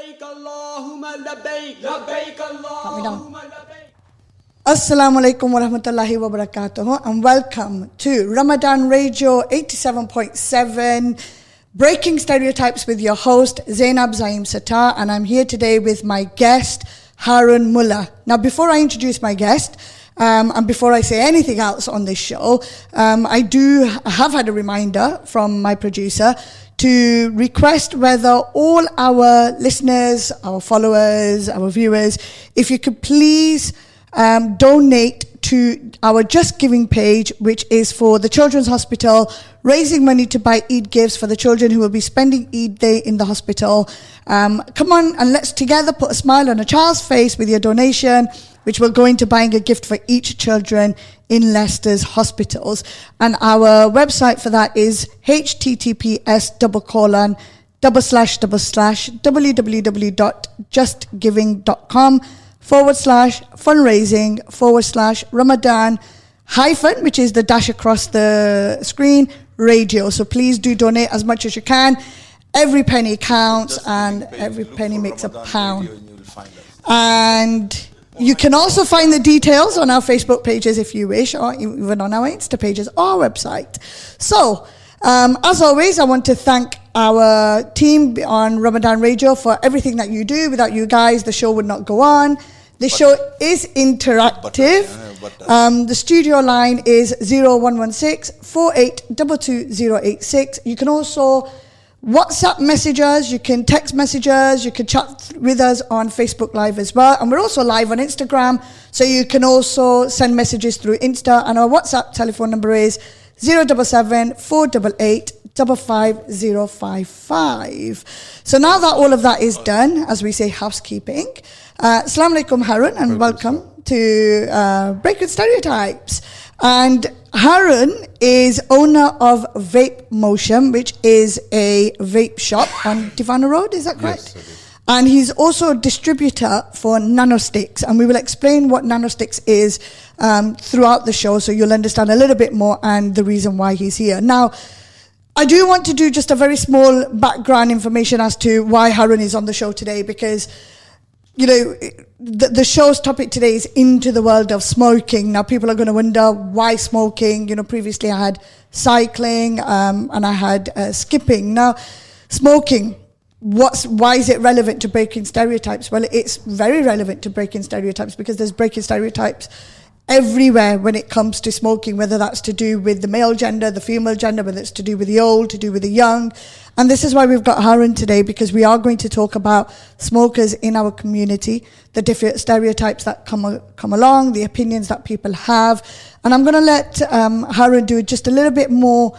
لبيك اللهم لبيك لبيك اللهم لبيك. Assalamu alaikum wa rahmatullahi wa barakatuh, and welcome to Ramadan Radio 87.7 Breaking Stereotypes with your host Zainab Zaeem-Sattar, and I'm here today with my guest Haroon Mulla. Now, before I introduce my guest, and before I say anything else on this show, I have had a reminder from my producer to request whether all our listeners, our followers, our viewers, if you could please donate to our Just Giving page, which is for the Children's Hospital, raising money to buy Eid gifts for the children who will be spending Eid Day in the hospital. Come on and let's together put a smile on a child's face with your donation, which will go into buying a gift for each children in Leicester's hospitals. And our website for that is https://www.justgiving.com/fundraising/Ramadan hyphen, which is the dash across the screen, radio. So please do donate as much as you can. Every penny counts, and every penny makes a pound. And you can also find the details on our Facebook pages if you wish, or even on our Insta pages or our website. So, as always, I want to thank our team on Ramadan Radio for everything that you do. Without you guys, the show would not go on. The show is interactive. The studio line is 0116 4822 You can also WhatsApp message us, you can text message us, you can chat with us on Facebook Live as well. And we're also live on Instagram, so you can also send messages through Insta. And our WhatsApp telephone number is 077 488 55055. So now that all of that is done, as we say, housekeeping, Assalamu alaikum, Haroon, and welcome to Breaking Stereotypes. And Haroon is owner of Vape Motion, which is a vape shop on Divana Road, is that correct? Yes, it is. And he's also a distributor for Nanosticks, and we will explain what Nanosticks is throughout the show, so you'll understand a little bit more and the reason why he's here. Now, I do want to do just a very small background information as to why Haroon is on the show today, because you know, the show's topic today is into the world of smoking. Now, people are going to wonder why smoking. You know, previously I had cycling and I had skipping. Now, smoking, why is it relevant to breaking stereotypes? Well, it's very relevant to breaking stereotypes because there's breaking stereotypes everywhere when it comes to smoking, whether that's to do with the male gender, the female gender, whether it's to do with the old, to do with the young. And this is why we've got Haroon today, because we are going to talk about smokers in our community, the different stereotypes that come along, the opinions that people have. And I'm going to let Haroon do just a little bit more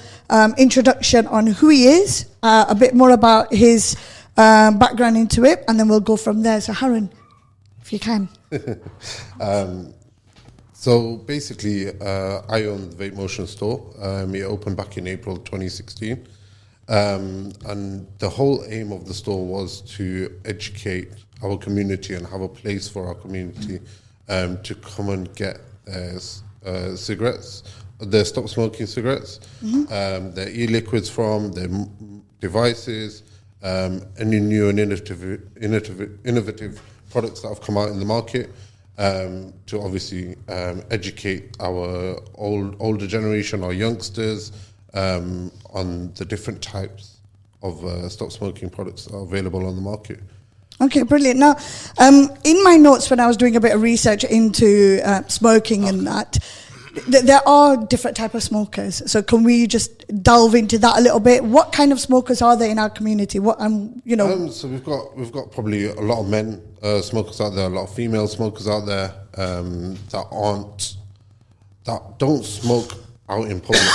introduction on who he is, a bit more about his background into it, and then we'll go from there. So Haroon, if you can. So basically, I own the Vape Motion store. It opened back in April 2016. And the whole aim of the store was to educate our community and have a place for our community to come and get cigarettes, their stop smoking cigarettes, their e-liquids from, their devices, any new and innovative products that have come out in the market. To obviously educate our older generation, our youngsters, on the different types of stop smoking products that are available on the market. Okay, brilliant. Now, in my notes when I was doing a bit of research into smoking and that, there are different type of smokers. So can we just delve into that a little bit? What kind of smokers are there in our community? So we've got probably a lot of men smokers out there, a lot of female smokers out there that don't smoke out in public,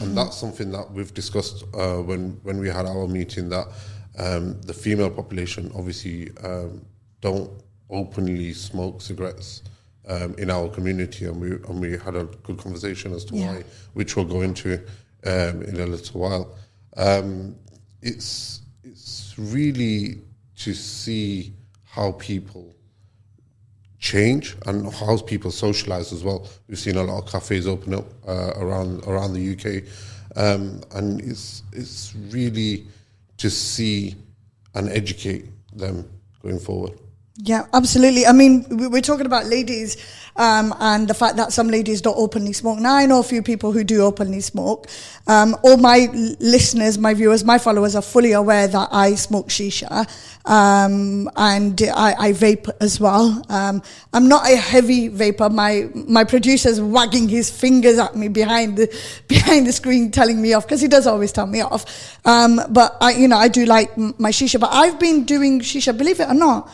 and that's something that we've discussed when we had our meeting. That the female population obviously don't openly smoke cigarettes in our community, and we had a good conversation as to why, which we'll go into in a little while. It's really to see how people change and how people socialize as well. We've seen a lot of cafes open up around the UK, and it's really to see and educate them going forward. Yeah, absolutely. I mean, we're talking about ladies and the fact that some ladies don't openly smoke. Now, I know a few people who do openly smoke. All my listeners, my viewers, my followers are fully aware that I smoke shisha and I vape as well. I'm not a heavy vapor. My producer's wagging his fingers at me behind the screen telling me off, because he does always tell me off. But I do like my shisha. But I've been doing shisha, believe it or not,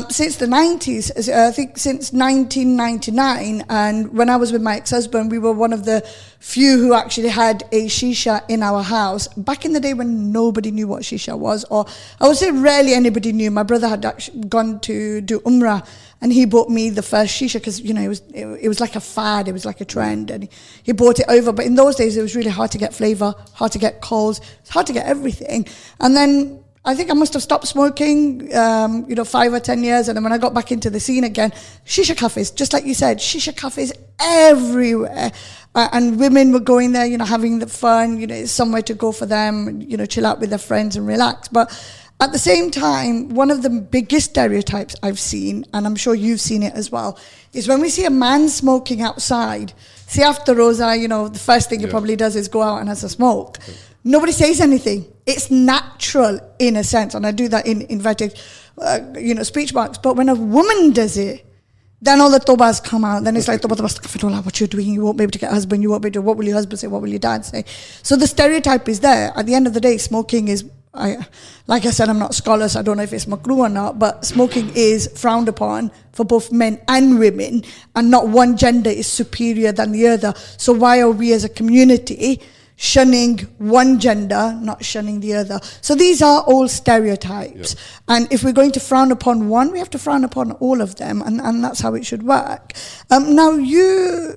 since the 90s, I think since 1999. And when I was with my ex-husband, we were one of the few who actually had a shisha in our house. Back in the day when nobody knew what shisha was, or I would say rarely anybody knew. My brother had actually gone to do Umrah, and he bought me the first shisha because, it was like a fad, it was like a trend, and he bought it over. But in those days, it was really hard to get flavor, hard to get coals, it's hard to get everything. And then I think I must have stopped smoking, 5 or 10 years. And then when I got back into the scene again, shisha cafes, just like you said, shisha cafes everywhere. And women were going there, having the fun, it's somewhere to go for them, chill out with their friends and relax. But at the same time, one of the biggest stereotypes I've seen, and I'm sure you've seen it as well, is when we see a man smoking outside. See, after Rosa, the first thing he probably does is go out and has a smoke. Okay. Nobody says anything. It's natural in a sense, and I do that in inverted, speech marks. But when a woman does it, then all the tobas come out. Then it's like, what you're doing, you won't be able to get a husband, you won't be able to, what will your husband say, what will your dad say? So the stereotype is there. At the end of the day, smoking is, like I said, I'm not a scholar, so I don't know if it's makruh or not, but smoking is frowned upon for both men and women, and not one gender is superior than the other. So why are we as a community shunning one gender, not shunning the other? So these are all stereotypes. Yep. And if we're going to frown upon one, we have to frown upon all of them, and that's how it should work. Now, you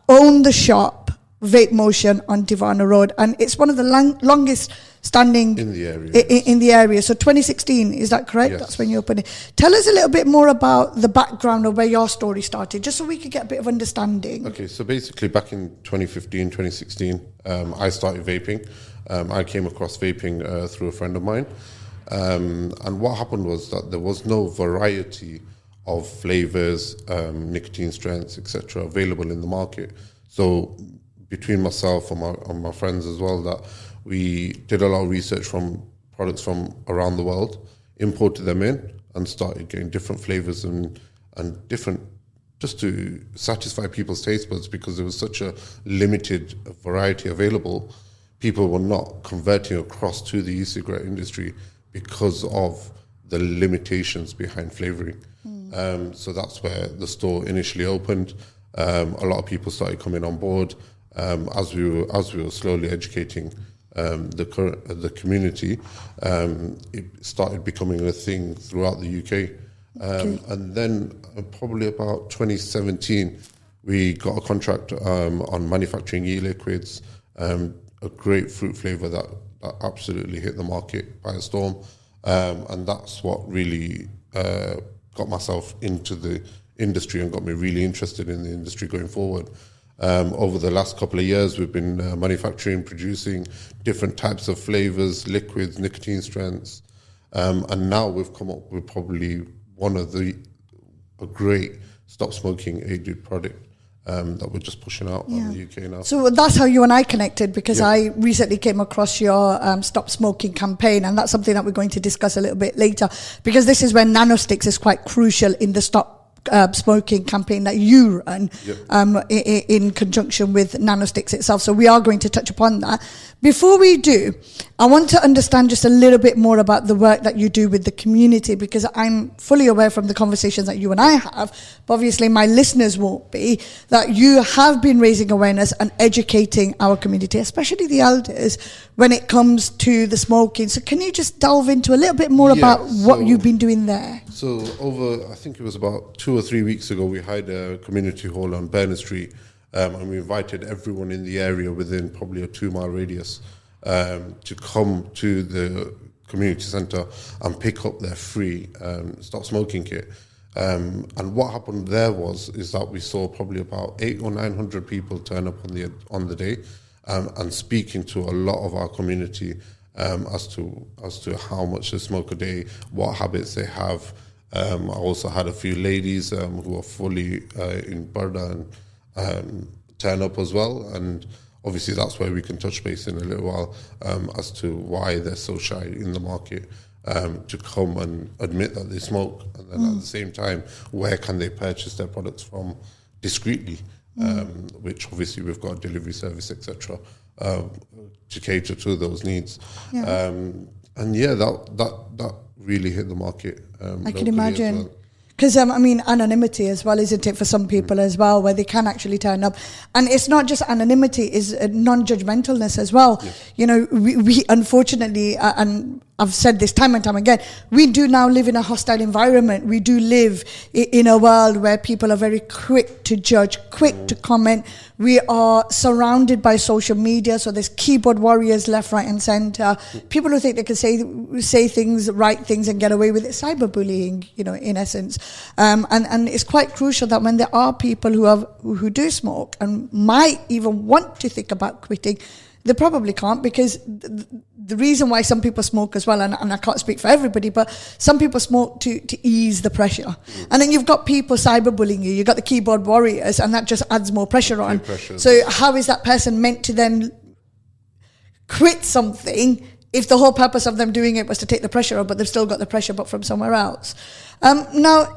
own the shop, Vape Motion, on Divana Road, and it's one of the longest standing in the area. In the area. So 2016, is that correct? Yes. That's when you opened it. Tell us a little bit more about the background of where your story started, just so we could get a bit of understanding. Okay, so basically back in 2015, 2016, I started vaping. I came across vaping through a friend of mine. And what happened was that there was no variety of flavors, nicotine strengths, etc., available in the market. So between myself and my friends as well, that we did a lot of research from products from around the world, imported them in, and started getting different flavors and different, just to satisfy people's taste buds, because there was such a limited variety available. People were not converting across to the e-cigarette industry because of the limitations behind flavoring. So that's where the store initially opened. A lot of people started coming on board as we were slowly educating the community. It started becoming a thing throughout the UK. And then probably about 2017, we got a contract on manufacturing e-liquids, a great fruit flavour that absolutely hit the market by a storm. And that's what really got myself into the industry and got me really interested in the industry going forward. Over the last couple of years, we've been manufacturing, producing different types of flavors, liquids, nicotine strengths, and now we've come up with probably one of a great stop smoking aided product that we're just pushing out on the UK now. So that's how you and I connected, because I recently came across your Stop Smoking campaign, and that's something that we're going to discuss a little bit later, because this is when Nanostix is quite crucial in the Stop Smoking campaign that you run in conjunction with Nanostix itself. So we are going to touch upon that. Before we do, I want to understand just a little bit more about the work that you do with the community, because I'm fully aware from the conversations that you and I have, but obviously my listeners won't be, that you have been raising awareness and educating our community, especially the elders, when it comes to the smoking. So can you just delve into a little bit more about what you've been doing there? So I think it was about 2 or 3 weeks ago, we had a community hall on Berners Street, and we invited everyone in the area within probably a 2-mile radius to come to the community centre and pick up their free stop smoking kit. And what happened there is that we saw probably about 800 or 900 people turn up on the day, and speaking to a lot of our community as to how much they smoke a day, what habits they have. I also had a few ladies who are fully in Burda and turn up as well, and obviously that's where we can touch base in a little while as to why they're so shy in the market to come and admit that they smoke, and then at the same time, where can they purchase their products from discreetly, which obviously we've got a delivery service, etc., to cater to those needs. Yeah. And yeah, that really hit the market. I can imagine. Because, I mean, anonymity as well, isn't it, for some people as well, where they can actually turn up. And it's not just anonymity, it's non-judgmentalness as well. Yeah. You know, we unfortunately, and I've said this time and time again, we do now live in a hostile environment. We do live in a world where people are very quick to judge, quick to comment. We are surrounded by social media, so there's keyboard warriors left, right and centre. People who think they can say things, write things and get away with it. Cyberbullying, you know, in essence. And it's quite crucial that when there are people who do smoke and might even want to think about quitting, they probably can't, because the reason why some people smoke as well, and I can't speak for everybody, but some people smoke to ease the pressure. And then you've got people cyberbullying you, you've got the keyboard warriors, and that just adds more pressure on. So how is that person meant to then quit something if the whole purpose of them doing it was to take the pressure off, but they've still got the pressure but from somewhere else? Now,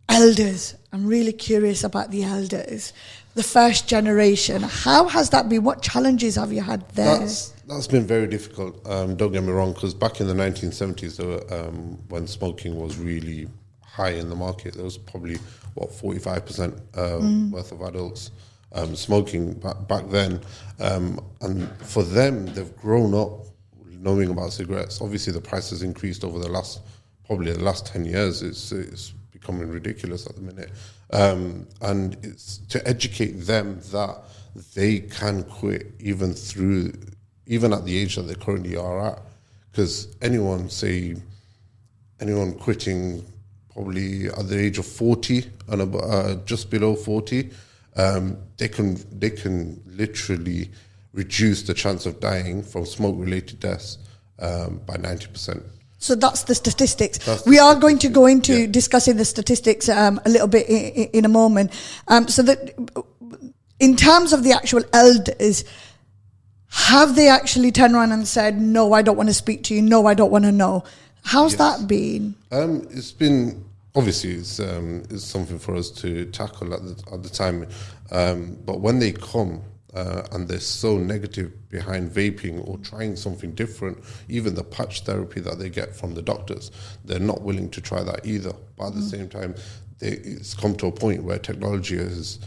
elders, I'm really curious about the elders. The first generation, how has that been? What challenges have you had there? That's been very difficult. Don't get me wrong, because back in the 1970s, when smoking was really high in the market, there was probably 45% worth of adults smoking back then, and for them, they've grown up knowing about cigarettes. Obviously, the price has increased over the last 10 years. It's becoming ridiculous at the minute. And it's to educate them that they can quit even at the age that they currently are at. Because anyone quitting probably at the age of 40 and just below 40, they can literally reduce the chance of dying from smoke-related deaths by 90%. So that's the statistics. We are going to go into discussing the statistics a little bit in a moment. So that in terms of the actual elders, have they actually turned around and said, no, I don't want to speak to you, no, I don't want to know? How's that been? It's been, obviously, it's something for us to tackle at the time. But when they come, and they're so negative behind vaping or trying something different, even the patch therapy that they get from the doctors, they're not willing to try that either. But at the same time, it's come to a point where technology has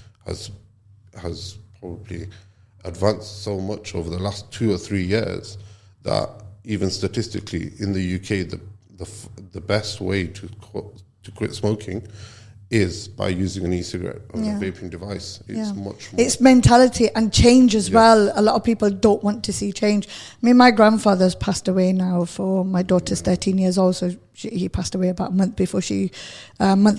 probably advanced so much over the last 2 or 3 years that even statistically in the UK, the best way to quit smoking is by using an e-cigarette or a vaping device. It's much more. It's mentality and change as well. A lot of people don't want to see change. I mean, my grandfather's passed away now. For my daughter's 13 years old, so he passed away about a month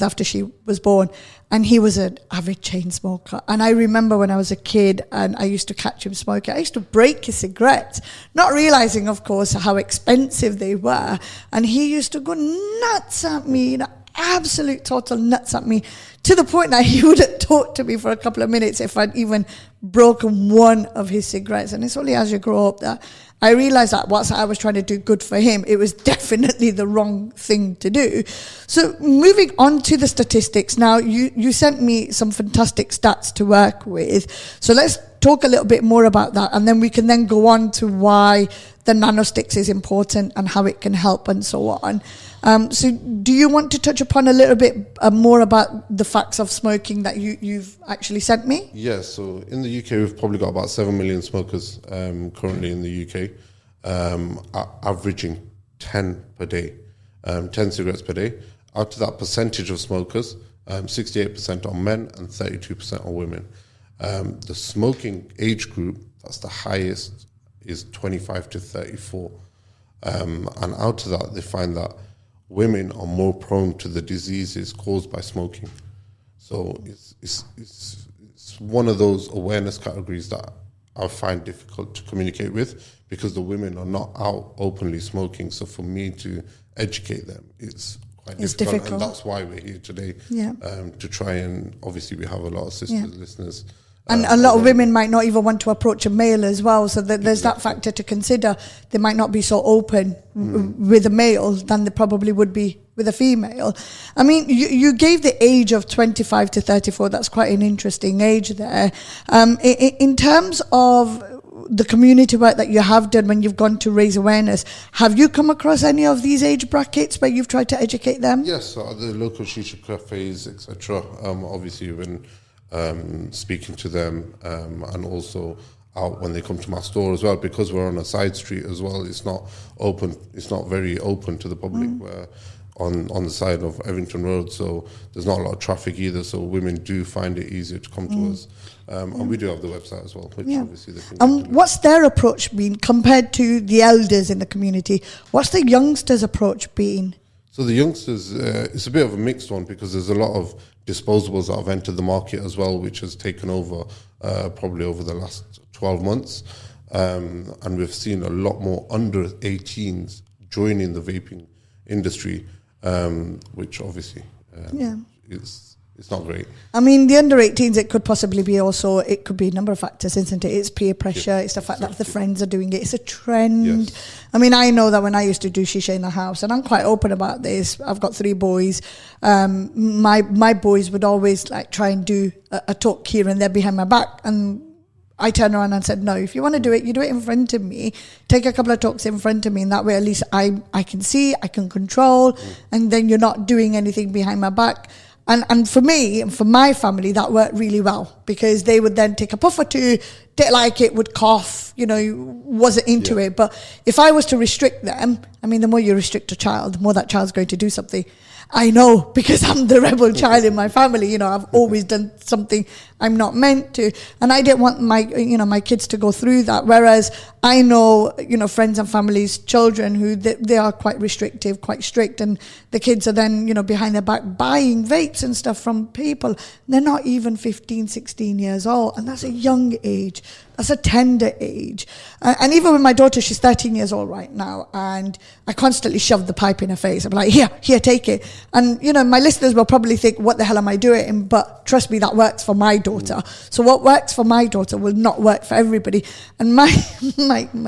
after she was born. And he was an avid chain smoker. And I remember when I was a kid and I used to catch him smoking, I used to break his cigarettes, not realizing, of course, how expensive they were. And he used to go nuts at me, absolute total nuts at me, to the point that he wouldn't talk to me for a couple of minutes if I'd even broken one of his cigarettes. And it's only as you grow up that I realized that whilst I was trying to do good for him, it was definitely the wrong thing to do. So moving on to the statistics. Now, you sent me some fantastic stats to work with. So let's talk a little bit more about that, and then we can then go on to why the Nanostix is important and how it can help and so on. So do you want to touch upon a little bit more about the facts of smoking that you've actually sent me? Yeah, so in the UK, we've probably got about 7 million smokers currently in the UK, averaging 10 per day, 10 cigarettes per day. Out of that percentage of smokers, 68% are men and 32% are women. The smoking age group, that's the highest, is 25 to 34. And out of that, they find that women are more prone to the diseases caused by smoking. So it's one of those awareness categories that I find difficult to communicate with, because the women are not out openly smoking. So for me to educate them, it's quite difficult. And that's why we're here today, to try and, obviously we have a lot of sisters, listeners. And a lot of women might not even want to approach a male as well. So there's that factor to consider. They might not be so open with a male than they probably would be with a female. I mean, you gave the age of 25 to 34. That's quite an interesting age there. In terms of the community work that you have done when you've gone to raise awareness, have you come across any of these age brackets where you've tried to educate them? Yes, so at the local shisha cafes, etc. Obviously, when speaking to them, and also out when they come to my store as well, because we're on a side street as well. It's not open. It's not very open to the public. We're on the side of Evington Road, so there's not a lot of traffic either. So women do find it easier to come to us, and we do have the website as well, which obviously they can. What's their approach been compared to the elders in the community? What's the youngsters' approach been? So the youngsters, it's a bit of a mixed one, because there's a lot of disposables that have entered the market as well, which has taken over probably over the last 12 months. And we've seen a lot more under 18s joining the vaping industry, which obviously it's not great. I mean, the under 18s, it could possibly be also, it could be a number of factors, isn't it? It's peer pressure, it's the fact that the friends are doing it, it's a trend. Yes. I mean, I know that when I used to do shisha in the house, and I'm quite open about this, I've got 3 boys, my boys would always like try and do a talk here and there behind my back, and I turned around and said, no, if you want to do it, you do it in front of me. Take a couple of talks in front of me, and that way at least I can see, I can control, and then you're not doing anything behind my back. And for me and for my family, that worked really well, because they would then take a puff or two, didn't like it, would cough, wasn't into it. But if I was to restrict them, I mean, the more you restrict a child, the more that child's going to do something. I know, because I'm the rebel child in my family. I've always done something I'm not meant to, and I didn't want my kids to go through that. Whereas I know, friends and families, children who they are quite restrictive, quite strict, and the kids are then, behind their back buying vapes and stuff from people. They're not even 15, 16 years old, and that's a young age. That's a tender age. And even with my daughter, she's 13 years old right now, and I constantly shove the pipe in her face. I'm like, here, take it. And, my listeners will probably think, what the hell am I doing? But trust me, that works for my daughter. So what works for my daughter will not work for everybody. And my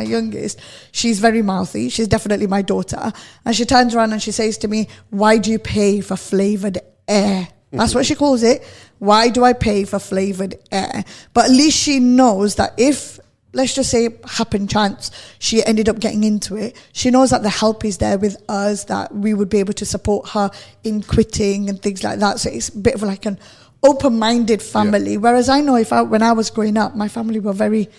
youngest, she's very mouthy. She's definitely my daughter. And she turns around and she says to me, why do you pay for flavoured air? That's what she calls it. Why do I pay for flavoured air? But at least she knows that if, let's just say, happen chance, she ended up getting into it, she knows that the help is there with us, that we would be able to support her in quitting and things like that. So it's a bit of like an open-minded family. Whereas I know when I was growing up, my family were very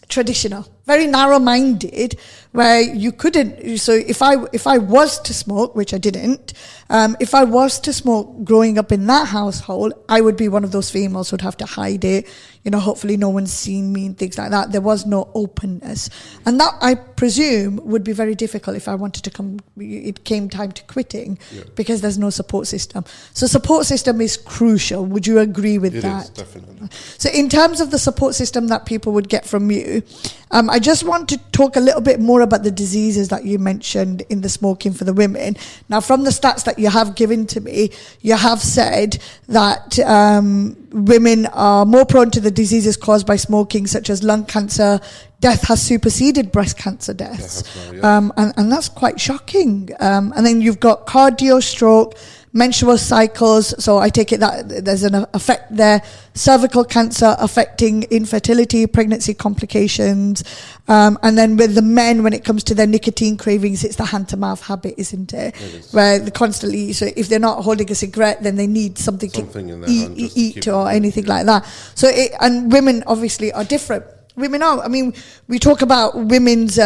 traditional, very narrow-minded, where you couldn't. So if I was to smoke, which I didn't, if I was to smoke growing up in that household, I would be one of those females who'd have to hide it. Hopefully no one's seen me and things like that. There was no openness, and that, I presume, would be very difficult if I wanted to come. It came time to quitting, because there's no support system. So support system is crucial. Would you agree with that? It is, definitely. So in terms of the support system that people would get from you, I just want to talk a little bit more about the diseases that you mentioned in the smoking for the women. Now, from the stats that you have given to me, you have said that women are more prone to the diseases caused by smoking, such as lung cancer. Death has superseded breast cancer deaths. And that's quite shocking. And then you've got cardio, stroke, menstrual cycles, so I take it that there's an effect there. Cervical cancer affecting infertility, pregnancy complications, and then with the men, when it comes to their nicotine cravings, it's the hand-to-mouth habit, isn't it? Where they constantly, so if they're not holding a cigarette, then they need something to in their hand eat or anything like that. So and women obviously are different. Women are, we talk about women's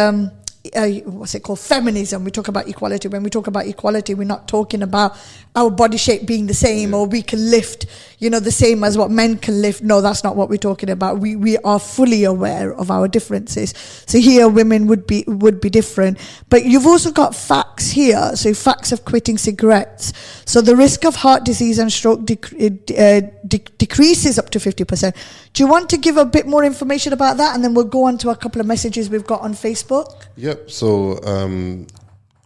what's it called, feminism. We talk about equality. When we talk about equality, we're not talking about our body shape being the same or we can lift, the same as what men can lift. No, that's not what we're talking about. We are fully aware of our differences. So here women would be different. But you've also got facts here. So facts of quitting cigarettes. So the risk of heart disease and stroke decreases up to 50%. Do you want to give a bit more information about that? And then we'll go on to a couple of messages we've got on Facebook. Yep. So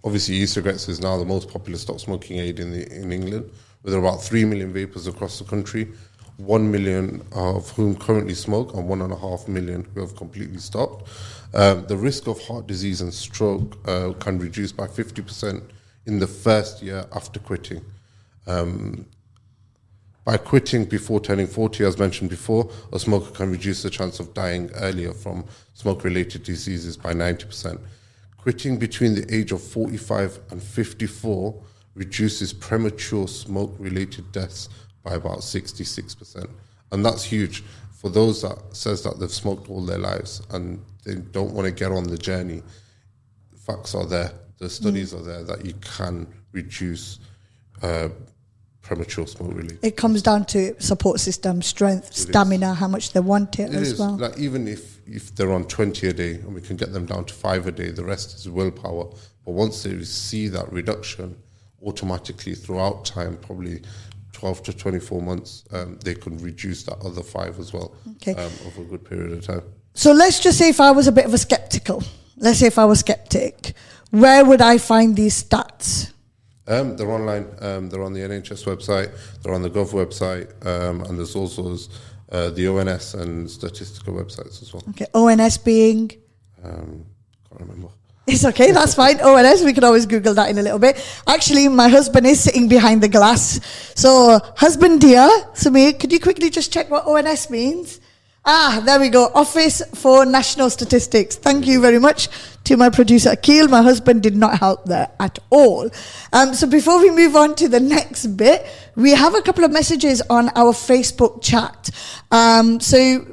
obviously e-cigarettes is now the most popular stop smoking aid in England, with about 3 million vapors across the country, 1 million of whom currently smoke and 1.5 million who have completely stopped. The risk of heart disease and stroke can reduce by 50% in the first year after quitting. By quitting before turning 40, as mentioned before, a smoker can reduce the chance of dying earlier from smoke-related diseases by 90%. Quitting between the age of 45 and 54 reduces premature smoke-related deaths by about 66%. And that's huge for those that says that they've smoked all their lives and they don't want to get on the journey. Facts are there, the studies are there that you can reduce premature smoke related. It comes down to support system, strength, stamina, how much they want it as well. Like even if they're on 20 a day and we can get them down to 5 a day, the rest is willpower. But once they see that reduction, automatically throughout time, probably 12 to 24 months, they can reduce that other 5 as well over a good period of time. So let's just say if I was a bit of a skeptical, let's say if I was skeptic, where would I find these stats? They're online. They're on the NHS website. They're on the Gov website, and there's also the ONS and statistical websites as well. Okay, ONS being? Can't remember. It's okay, that's fine. ONS, we can always Google that in a little bit. Actually, my husband is sitting behind the glass. So, husband dear, Samir, could you quickly just check what ONS means? There we go. Office for National Statistics. Thank you very much to my producer, Akil. My husband did not help there at all. So before we move on to the next bit, we have a couple of messages on our Facebook chat. So,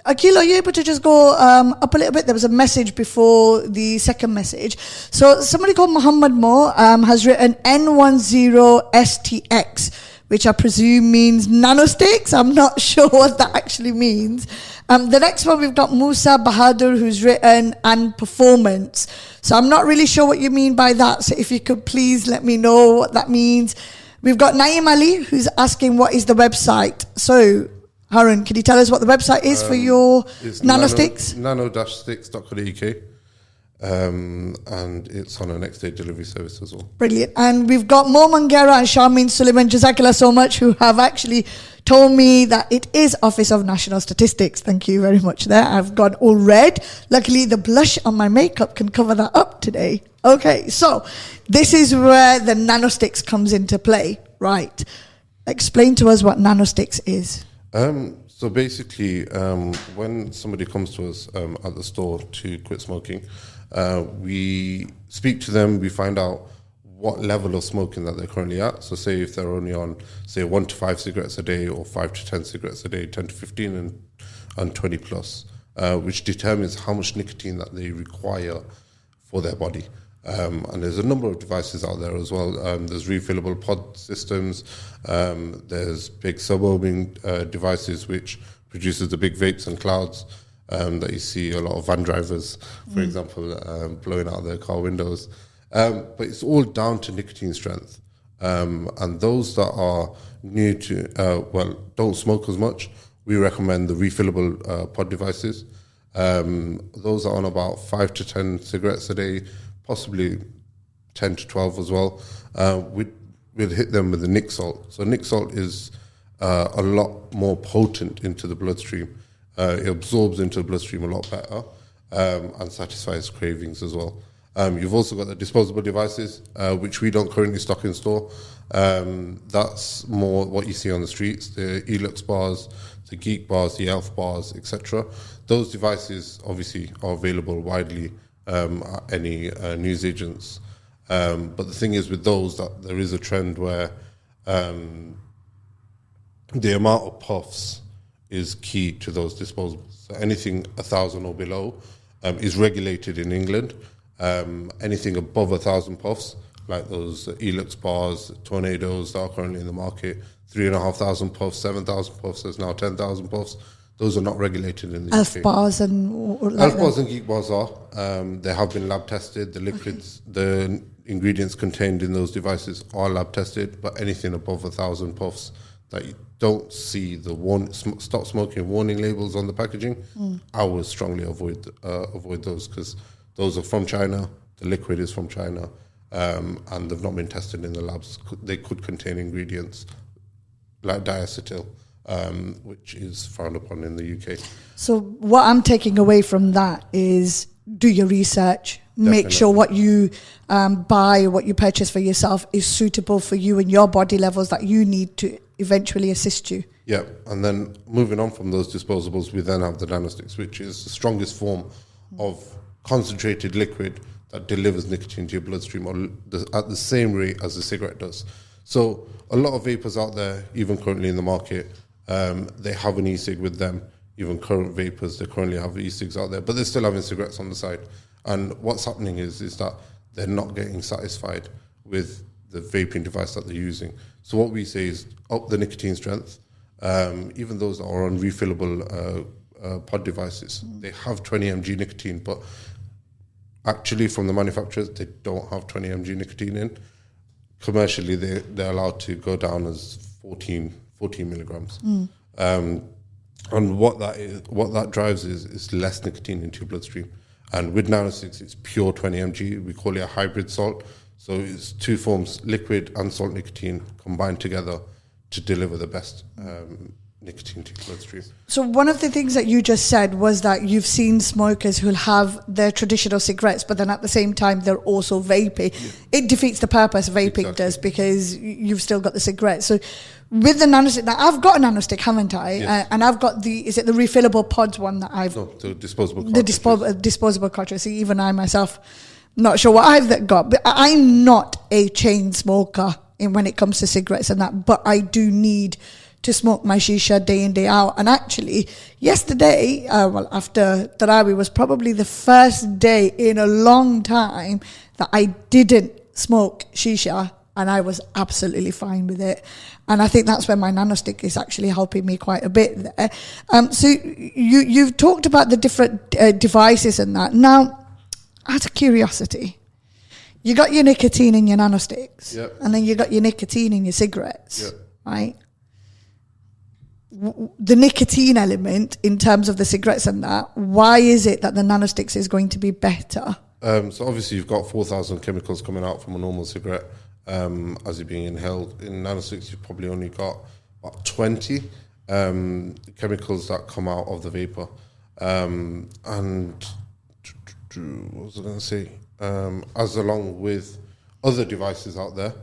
Akil, are you able to just go up a little bit? There was a message before the second message. So somebody called Muhammad Mo has written N10STX, which I presume means nanosticks. I'm not sure what that actually means. The next one, we've got Musa Bahadur, who's written and performance. So I'm not really sure what you mean by that. So if you could please let me know what that means. We've got Naeem Ali, who's asking what is the website. So, Haroon, can you tell us what the website is for your nanosticks? Nano-sticks.co.uk. And it's on a next day delivery service as well. Brilliant. And we've got Mo Mangera and Sharmin Suleiman, Jazakallah so much, who have actually told me that it is Office of National Statistics. Thank you very much there. I've gone all red. Luckily, the blush on my makeup can cover that up today. Okay, so this is where the nanosticks comes into play, right? Explain to us what nanosticks is. So basically, when somebody comes to us at the store to quit smoking, we speak to them, we find out what level of smoking that they're currently at. So say if they're only on, say, 1 to 5 cigarettes a day, or 5 to 10 cigarettes a day, 10 to 15 and 20 plus, which determines how much nicotine that they require for their body. And there's a number of devices out there as well. There's refillable pod systems. There's big sub-ohming devices which produces the big vapes and clouds that you see a lot of van drivers, for example, blowing out their car windows. But it's all down to nicotine strength. And those that are new to, don't smoke as much, we recommend the refillable pod devices. Those are on about 5 to 10 cigarettes a day, possibly 10 to 12 as well. We'd hit them with the nic salt. So nic salt is a lot more potent into the bloodstream. It absorbs into the bloodstream a lot better and satisfies cravings as well. You've also got the disposable devices, which we don't currently stock in store. That's more what you see on the streets, the Elux bars, the Geek bars, the Elf bars, etc. Those devices obviously are available widely at any newsagents. But the thing is with those, that there is a trend where the amount of puffs is key to those disposables. So anything 1,000 or below is regulated in England. Anything above 1,000 puffs, like those Elix bars, Tornadoes that are currently in the market, 3,500 puffs, 7,000 puffs, there's now 10,000 puffs. Those are not regulated in the Elf UK. bars and Elf bars and Geek bars are. They have been lab tested. The liquids, the ingredients contained in those devices are lab tested, but anything above 1,000 puffs that you don't see the stop smoking warning labels on the packaging, I would strongly avoid those, because those are from China. The liquid is from China, and they've not been tested in the labs. They could contain ingredients like diacetyl, which is frowned upon in the UK. So what I'm taking away from that is do your research. Definitely. Make sure what you buy, what you purchase for yourself is suitable for you and your body levels that you need to eventually assist you. Yeah, and then moving on from those disposables, we then have the Nanostix, which is the strongest form of concentrated liquid that delivers nicotine to your bloodstream at the same rate as a cigarette does. So a lot of vapors out there, even currently in the market, they have an e-cig with them. Even current vapors, they currently have e-cigs out there, but they're still having cigarettes on the side. And what's happening is that they're not getting satisfied with the vaping device that they're using. So what we say is up the nicotine strength. Even those that are on refillable pod devices, they have 20 mg nicotine, but actually from the manufacturers, they don't have 20 mg nicotine in. Commercially, they're allowed to go down as 14 milligrams. And what that drives is less nicotine into your bloodstream. And with Nanostix, it's pure 20 mg. We call it a hybrid salt. So it's two forms, liquid and salt nicotine, combined together to deliver the best nicotine to your bloodstream. So one of the things that you just said was that you've seen smokers who'll have their traditional cigarettes, but then at the same time, they're also vaping. Yeah. It defeats the purpose vaping does, because you've still got the cigarette. So with the Nanostick, now I've got a Nanostick, haven't I? Yes. And I've got is it the refillable pods one that I've... No, the disposable cartridges. The disposable cartridge. See, even I myself, not sure what I've got, but I'm not a chain smoker when it comes to cigarettes and that, but I do need to smoke my shisha day in, day out. And actually, yesterday, after Tarawih, was probably the first day in a long time that I didn't smoke shisha, and I was absolutely fine with it. And I think that's where my Nanostick is actually helping me quite a bit there. So you've talked about the different devices and that. Now, out of curiosity, you got your nicotine in your Nanosticks, yep, and then you got your nicotine in your cigarettes, yep, right? The nicotine element in terms of the cigarettes and that, why is it that the Nanosticks is going to be better? So obviously you've got 4,000 chemicals coming out from a normal cigarette as you're being inhaled. In Nanosticks, you've probably only got about 20 chemicals that come out of the vapor. And what was I going to say? As along with other devices out there,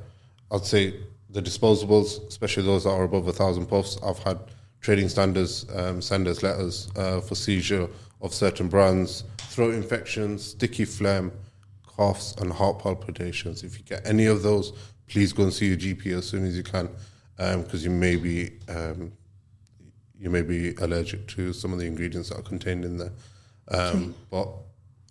I'd say the disposables, especially those that are above 1,000 puffs, I've had trading standards send us letters for seizure of certain brands, throat infections, sticky phlegm, coughs, and heart palpitations. If you get any of those, please go and see your GP as soon as you can, because you may be allergic to some of the ingredients that are contained in there. But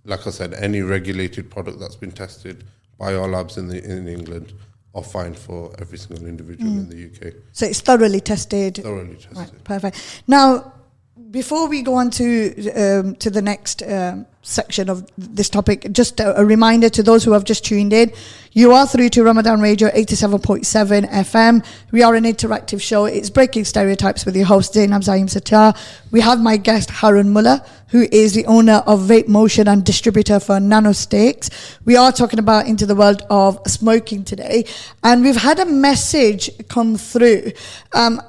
like I said, any regulated product that's been tested by our labs in England are fine for every single individual in the UK. So it's thoroughly tested. Thoroughly tested. Right, perfect. Now, before we go on to the next section of this topic, just a reminder to those who have just tuned in, you are through to Ramadan Radio 87.7 FM. We are an interactive show. It's Breaking Stereotypes with your host, Zaeem-Sattar. We have my guest, Haroon Mulla, who is the owner of Vape Motion and distributor for Nanostix. We are talking about into the world of smoking today. And we've had a message come through,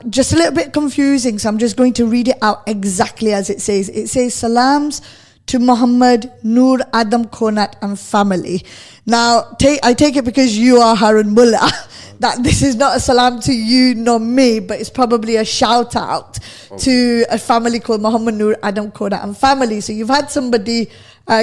just a little bit confusing. So I'm just going to read it out exactly as it says. It says, salams to Muhammad, Noor, Adam, Konat and family. Now, I take it because you are Haroon Mulla, that this is not a salam to you nor me, but it's probably a shout out to a family called Muhammad, Noor, Adam, Konat and family. So you've had somebody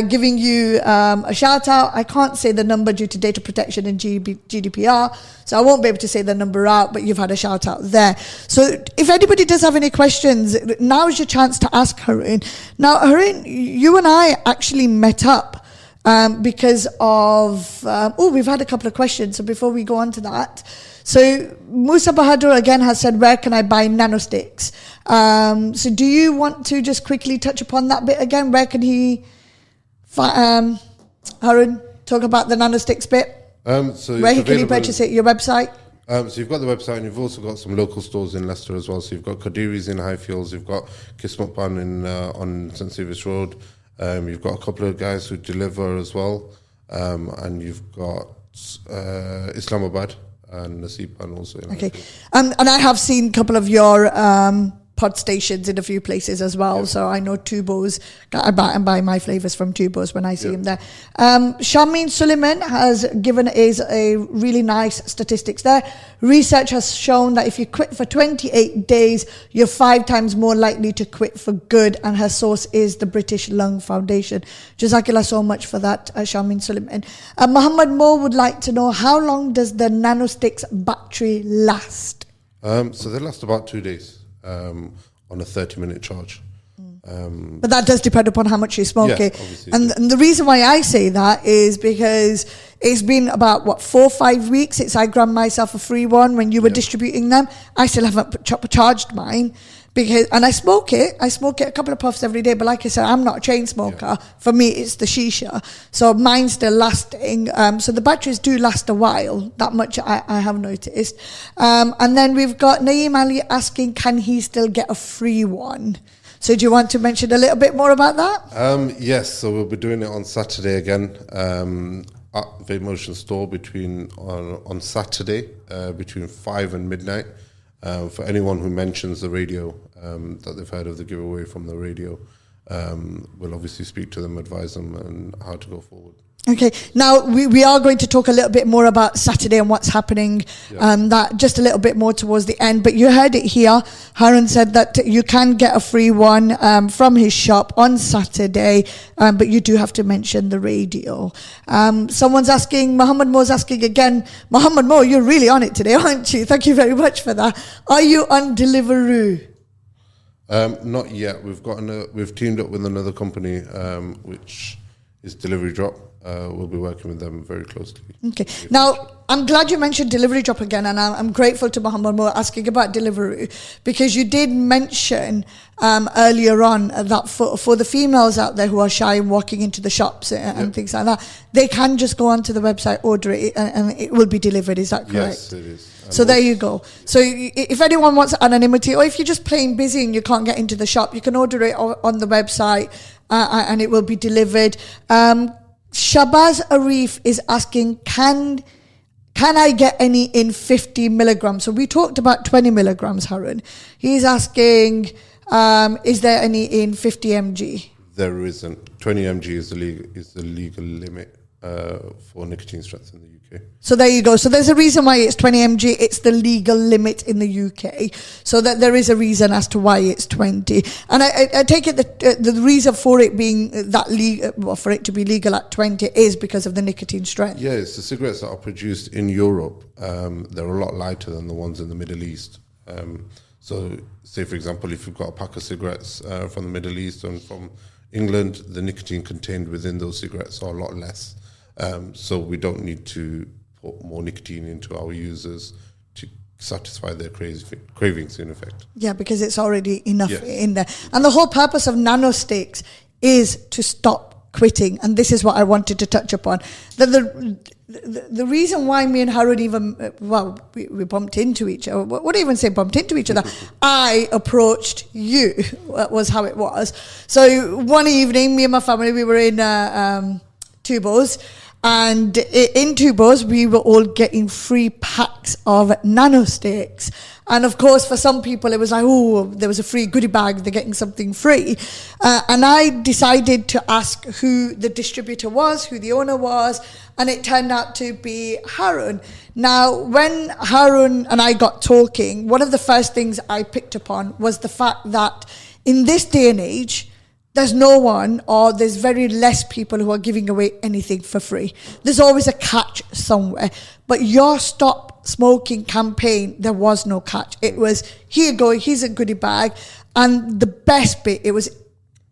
giving you a shout out. I can't say the number due to data protection and GDPR, so I won't be able to say the number out, but you've had a shout out there. So if anybody does have any questions, now is your chance to ask Haroon. Now, Haroon, you and I actually met up because of, we've had a couple of questions. So before we go on to that, so Musa Bahadur again has said, where can I buy Nanosticks? So do you want to just quickly touch upon that bit again? Where can he, Haroon, talk about the Nanosticks bit? So where can he purchase it? Your website? So you've got the website, and you've also got some local stores in Leicester as well. So you've got Kadiri's in Highfields, you've got Kismet Pan on St. Stephen's Road, you've got a couple of guys who deliver as well, and you've got Islamabad and Nasib Pan also. Okay, and I have seen a couple of your pod stations in a few places as well. So I know Tubos, I buy my flavours from Tubos when I see him there. Shameen Suleiman has given us a really nice statistics there. Research has shown that if you quit for 28 days, you're 5 times more likely to quit for good, and her source is the British Lung Foundation. Jazakallah so much for that, Shameen Suleiman. Muhammad Mo would like to know, how long does the Nanosticks battery last? So they last about 2 days. On a 30-minute charge. But that does depend upon how much you smoke it. Obviously. And the reason why I say that is because it's been about, 4 or 5 weeks since I grabbed myself a free one when you were distributing them. I still haven't charged mine. And I smoke it a couple of puffs every day, but like I said, I'm not a chain smoker. For me, it's the shisha. So mine's still lasting. So the batteries do last a while. That much I have noticed. And then we've got Naeem Ali asking, can he still get a free one? So do you want to mention a little bit more about that? Yes, so we'll be doing it on Saturday again at Vape Motion store on Saturday between 5 and midnight. For anyone who mentions the radio, that they've heard of the giveaway from the radio, we'll obviously speak to them, advise them on how to go forward. Okay, now we are going to talk a little bit more about Saturday and what's happening, that just a little bit more towards the end. But you heard it here. Haroon said that you can get a free one from his shop on Saturday, but you do have to mention the radio. Someone's asking, Muhammad Mo's asking again, Muhammad Mo, you're really on it today, aren't you? Thank you very much for that. Are you on Deliveroo? Not yet. We've teamed up with another company, which is Delivery Drop. We'll be working with them very closely. Okay. Now, I'm glad you mentioned Delivery Drop again, and I'm grateful to Muhammad Mo asking about Deliveroo, because you did mention earlier on that for the females out there who are shy and walking into the shops and things like that, they can just go onto the website, order it, and it will be delivered. Is that correct? Yes, it is. So there you go. So if anyone wants anonymity, or if you're just plain busy and you can't get into the shop, you can order it on the website, and it will be delivered. Shabazz Arif is asking, can I get any in 50 milligrams? So we talked about 20 milligrams, Haroon. He's asking, is there any in 50 mg? There isn't. 20 mg is the legal limit for nicotine strength in the UK. So there you go. So there's a reason why it's 20 mg. It's the legal limit in the UK. So that there is a reason as to why it's 20. And I take it that the reason for it being that for it to be legal at 20 is because of the nicotine strength. Yes, the cigarettes that are produced in Europe, they're a lot lighter than the ones in the Middle East. So say, for example, if you've got a pack of cigarettes from the Middle East and from England, the nicotine contained within those cigarettes are a lot less. So we don't need to put more nicotine into our users to satisfy their cravings, in effect. Yeah, because it's already enough in there. And the whole purpose of Nanosticks is to stop quitting. And this is what I wanted to touch upon. The reason why me and Haroon we bumped into each other. What do you even say bumped into each other? I approached you, was how it was. So one evening, me and my family, we were in Tubos. And in Tubos, we were all getting free packs of Nanosticks. And of course, for some people, it was like, oh, there was a free goodie bag, they're getting something free. And I decided to ask who the distributor was, who the owner was, and it turned out to be Haroon. Now, when Haroon and I got talking, one of the first things I picked upon was the fact that in this day and age, there's no one, or there's very less people who are giving away anything for free. There's always a catch somewhere. But your Stop Smoking campaign, there was no catch. It was, here you go, here's a goodie bag. And the best bit, it was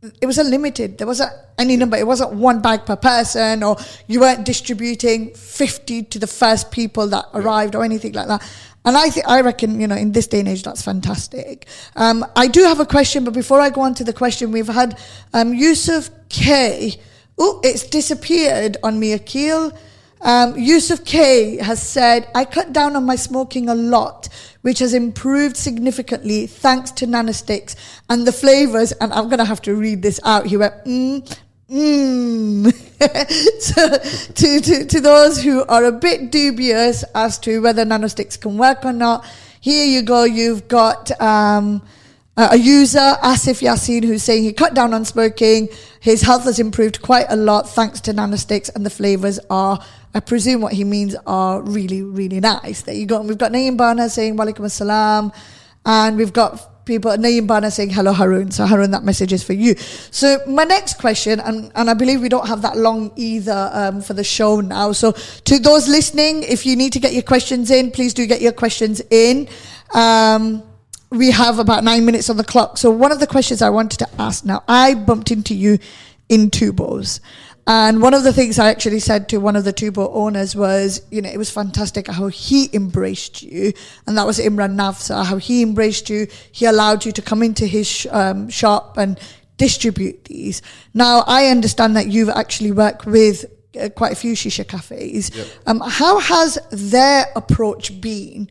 it was unlimited. There wasn't any number. It wasn't one bag per person, or you weren't distributing 50 to the first people that arrived or anything like that. And I reckon, in this day and age, that's fantastic. I do have a question, but before I go on to the question, we've had Yusuf K. Oh, it's disappeared on me, Akil. Yusuf K has said, I cut down on my smoking a lot, which has improved significantly thanks to Nanosticks and the flavors. And I'm going to have to read this out. He went, So to those who are a bit dubious as to whether Nanosticks can work or not, here you go. You've got a user, Asif Yassin, who's saying he cut down on smoking. His health has improved quite a lot thanks to Nanosticks, and the flavors are, I presume what he means, are really, really nice. There you go. And we've got Naeem Bana saying walaikum assalam, and we've got people, Naeem Bana saying hello Haroon. So Haroon, that message is for you. So my next question, and I believe we don't have that long either for the show now. So to those listening, if you need to get your questions in, please do get your questions in. We have about 9 minutes on the clock. So one of the questions I wanted to ask now, I bumped into you in Tubos. And one of the things I actually said to one of the Tubo owners was, it was fantastic how he embraced you. And that was Imran Nafsa, how he embraced you. He allowed you to come into his shop and distribute these. Now, I understand that you've actually worked with quite a few shisha cafes. Yep. How has their approach been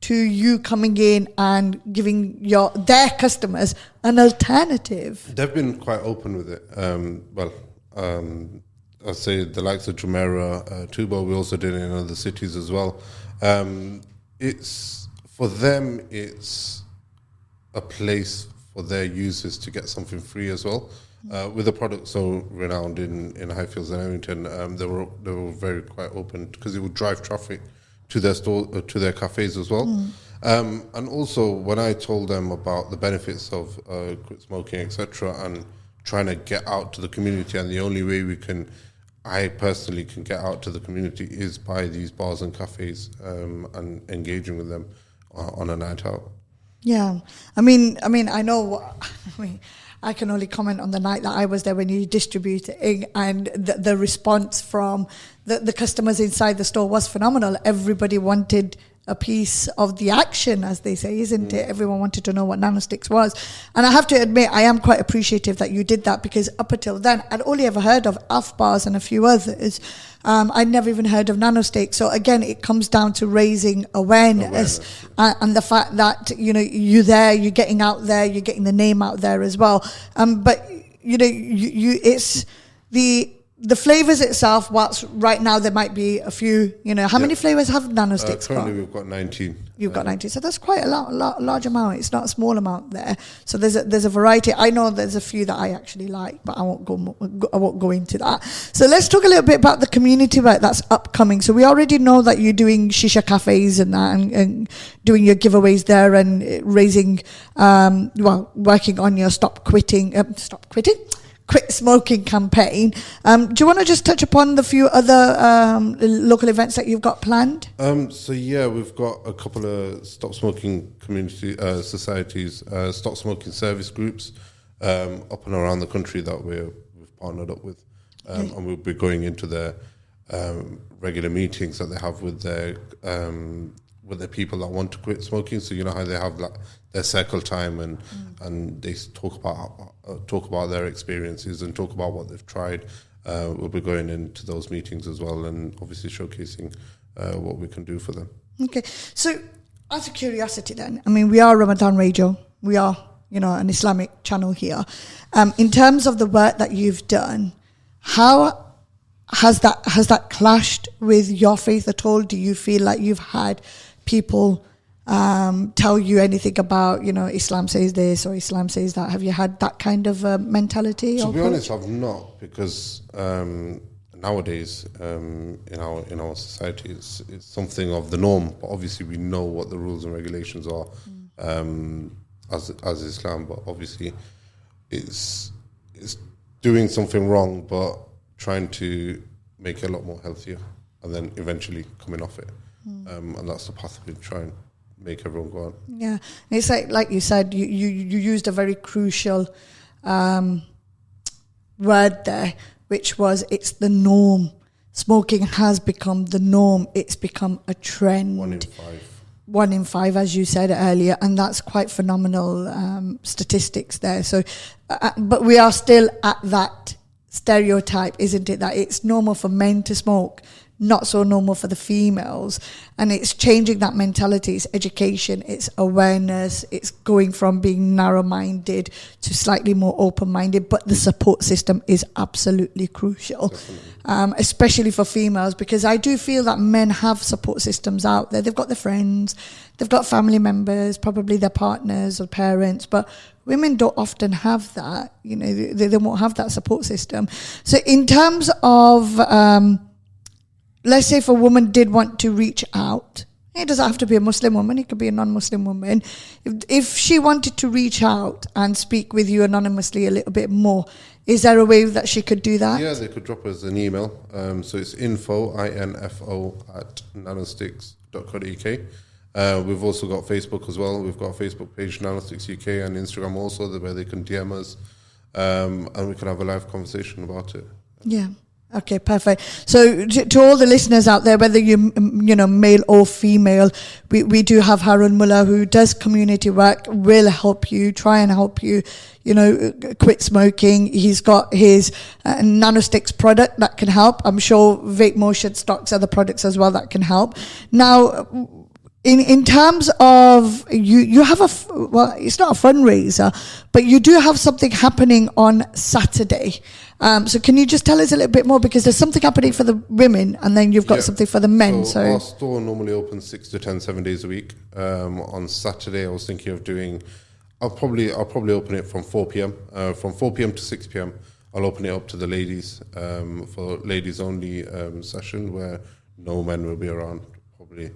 to you coming in and giving their customers an alternative? They've been quite open with it. I'd say the likes of Jumeirah, Tubo, we also did it in other cities as well. It's for them, it's a place for their users to get something free as well. With a product so renowned in Highfields and Errington, they were very quite open because it would drive traffic to their store, to their cafes as well. And also when I told them about the benefits of quit smoking, etc., and trying to get out to the community, and the only way I personally can get out to the community is by these bars and cafes and engaging with them on a night out. Yeah, I mean, I know. I can only comment on the night that I was there when you distributing, and the response from the customers inside the store was phenomenal. Everybody wanted a piece of the action, as they say, isn't it? Everyone wanted to know what Nanosticks was. And I have to admit, I am quite appreciative that you did that, because up until then, I'd only ever heard of Alf bars and a few others. I'd never even heard of Nanosticks. So again, it comes down to raising awareness. And the fact that, you're there, you're getting out there, you're getting the name out there as well. But, it's the flavors itself, whilst right now there might be a few, how many flavors have Nanosticks got? Currently we've got 19. You've got 19. So that's quite a large amount. It's not a small amount there. So there's a variety. I know there's a few that I actually like, but I won't go into that. So let's talk a little bit about the community work that's upcoming. So we already know that you're doing shisha cafes and that, and doing your giveaways there, and raising, working on your quit smoking campaign. Do you want to just touch upon the few other local events that you've got planned? We've got a couple of stop smoking community societies, stop smoking service groups up and around the country that we've partnered up with, and we'll be going into their regular meetings that they have with their people that want to quit smoking. So you know how they have their circle time and they talk about their experiences and talk about what they've tried. We'll be going into those meetings as well, and obviously showcasing what we can do for them. Okay, so out of curiosity then, we are Ramadan Radio, we are an Islamic channel here. In terms of the work that you've done, how has that clashed with your faith at all? Do you feel like you've had people tell you anything about, Islam says this or Islam says that? Have you had that kind of mentality? To be honest, I've not, because nowadays in our society it's something of the norm. But obviously we know what the rules and regulations are as Islam. But obviously it's doing something wrong, but trying to make it a lot more healthier, and then eventually coming off it. And that's the path we try and make everyone go on. Yeah, it's like you said, you used a very crucial word there, which was it's the norm. Smoking has become the norm. It's become a trend. 1 in 5. 1 in 5, as you said earlier, and that's quite phenomenal statistics there. So, but we are still at that stereotype, isn't it? That it's normal for men to smoke, not so normal for the females. And it's changing that mentality. It's education, it's awareness, it's going from being narrow-minded to slightly more open-minded. But the support system is absolutely crucial, especially for females, because I do feel that men have support systems out there. They've got their friends, they've got family members, probably their partners or parents, but women don't often have that. You know, they won't have that support system. So in terms of let's say if a woman did want to reach out, it doesn't have to be a Muslim woman, it could be a non-Muslim woman. If she wanted to reach out and speak with you anonymously a little bit more, is there a way that she could do that? Yeah, they could drop us an email. So it's info at nanosticks.co.uk. We've also got Facebook as well. We've got a Facebook page, Nanosticks UK, and Instagram also, where they can DM us, and we can have a live conversation about it. Yeah. Okay, perfect. So to all the listeners out there, whether you male or female, we do have Haroon Mulla, who does community work, will help you, try and help you, quit smoking. He's got his Nanostix product that can help. I'm sure Vape Motion stocks other products as well that can help. Now, in terms of you have it's not a fundraiser, but you do have something happening on Saturday. So can you just tell us a little bit more, because there's something happening for the women and then you've got something for the men. So our store normally opens 6 to 10, 7 days a week. On Saturday, I was thinking of doing. I'll probably open it from 4 p.m. From 4 p.m. to 6 p.m. I'll open it up to the ladies for ladies only session where no men will be around probably.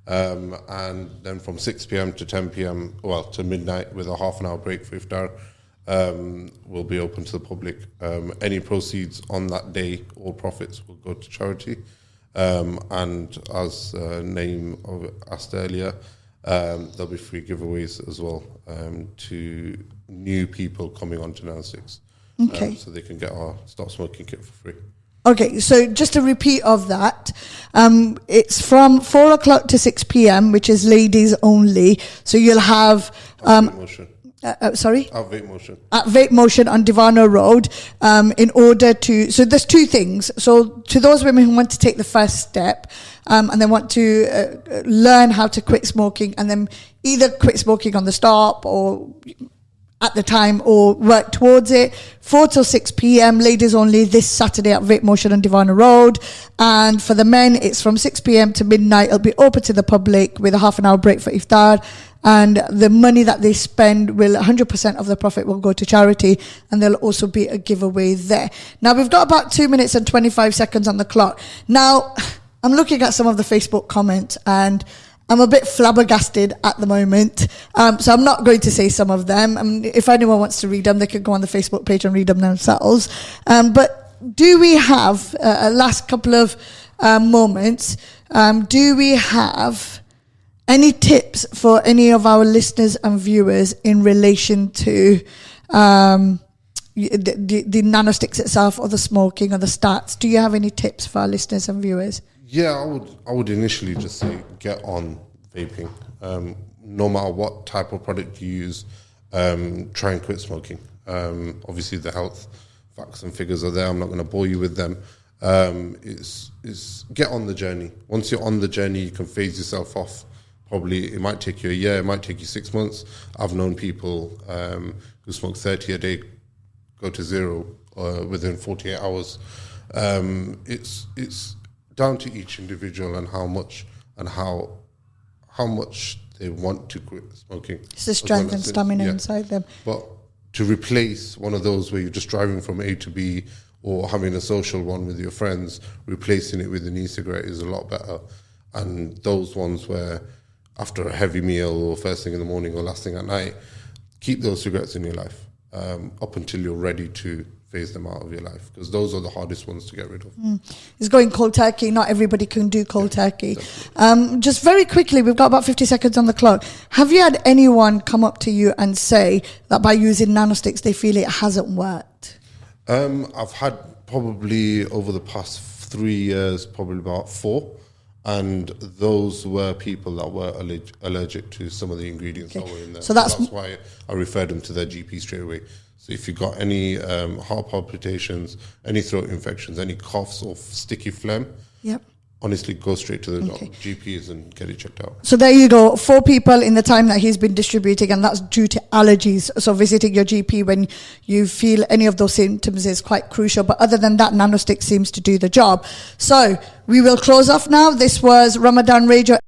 And then from 6 p.m. to 10 p.m. to midnight with a half an hour break for iftar, will be open to the public. Any proceeds on that day or profits will go to charity. And as Naeem asked earlier, there'll be free giveaways as well to new people coming onto Nanostix. Okay. So they can get our Stop Smoking kit for free. Okay, so just a repeat of that. It's from 4 o'clock to 6 p.m., which is ladies only. So you'll have... sorry? At Vape Motion. At Vape Motion on Divano Road, in order to... So there's two things. So to those women who want to take the first step and they want to learn how to quit smoking, and then either quit smoking on the stop or at the time or work towards it, 4 till 6 p.m, ladies only, this Saturday at Vape Motion on Divano Road. And for the men, it's from 6 p.m. to midnight. It'll be open to the public with a half an hour break for iftar. And the money that they spend 100% of the profit will go to charity, and there'll also be a giveaway there. Now, we've got about 2 minutes and 25 seconds on the clock. Now, I'm looking at some of the Facebook comments, and I'm a bit flabbergasted at the moment. So I'm not going to say some of them. If anyone wants to read them, they can go on the Facebook page and read them themselves. But do we have, last couple of moments, do we have any tips for any of our listeners and viewers in relation to the Nanosticks itself, or the smoking, or the stats? Do you have any tips for our listeners and viewers? Yeah, I would initially just say get on vaping. No matter what type of product you use, try and quit smoking. Obviously, the health facts and figures are there. I'm not going to bore you with them. It's get on the journey. Once you're on the journey, you can phase yourself off. Probably it might take you a year, it might take you 6 months. I've known people who smoke 30 a day go to zero within 48 hours. It's down to each individual and how much they want to quit smoking. It's the strength and stamina inside them. But to replace one of those where you're just driving from A to B, or having a social one with your friends, replacing it with an e-cigarette is a lot better. And those ones where after a heavy meal or first thing in the morning or last thing at night, keep those cigarettes in your life up until you're ready to phase them out of your life, because those are the hardest ones to get rid of. It's going cold turkey. Not everybody can do cold turkey. Just very quickly, we've got about 50 seconds on the clock. Have you had anyone come up to you and say that by using Nanosticks they feel it hasn't worked? I've had probably over the past 3 years, probably about 4. And those were people that were allergic to some of the ingredients that were in there. So that's why I referred them to their GP straight away. So if you've got any heart palpitations, any throat infections, any coughs or sticky phlegm, Yep. honestly, go straight to the GPs and get it checked out. So there you go, 4 people in the time that he's been distributing, and that's due to allergies. So visiting your GP when you feel any of those symptoms is quite crucial. But other than that, Nanosticks seems to do the job. So we will close off now. This was Ramadan Radio.